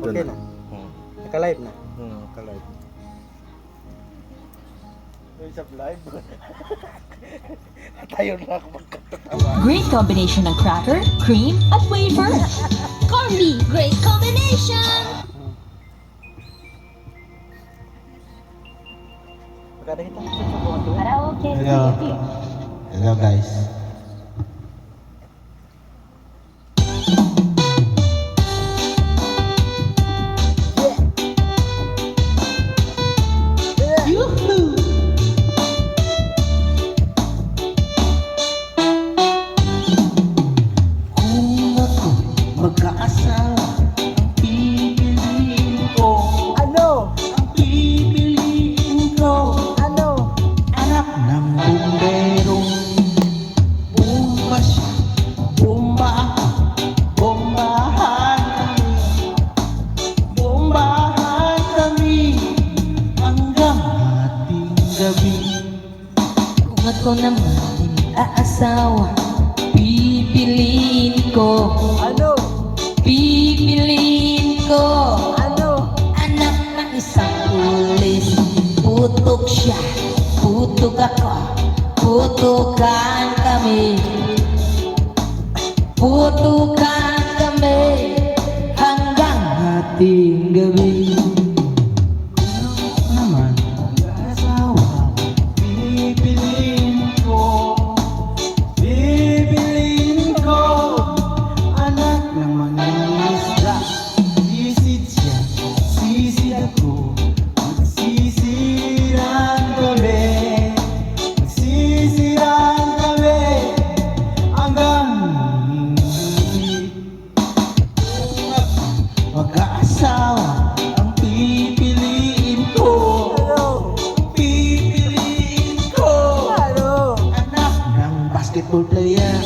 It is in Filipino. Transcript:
Okay na. Naka-live na. Naka-live. Sa live. Tayo na ako magkatawa. Great combination ng cracker, cream, at wafer. Corby, great combination! Magkada kita sa buwan doon. Karaoke. Hello guys. Kung ako magkaasawa, ang pipiliin ko, Ano? ang pipiliin ko, Ano? anak ng bumbero. Bomba siya, bomba ako, bombahan kami. Bombahan kami hanggang hating gabi. Kung ako naman aasawa, pipiliin ko. Ano? Pipiliin ko. Ano? Anak ng isang pulis. Putok siya, putok ako. Putukan kami. Putukan kami hanggang Hating gabi. Kung naman mag-asawa, pipiliin ko, pipiliin ko, anak ng mangingisda. Sisid siya, sisid ako, magsisiraan kami, magsisiraan kami hanggang hindi. Mag-aasawa ang pipiliin ko, Ano? pipiliin ko, Ano? anak ng basketball player.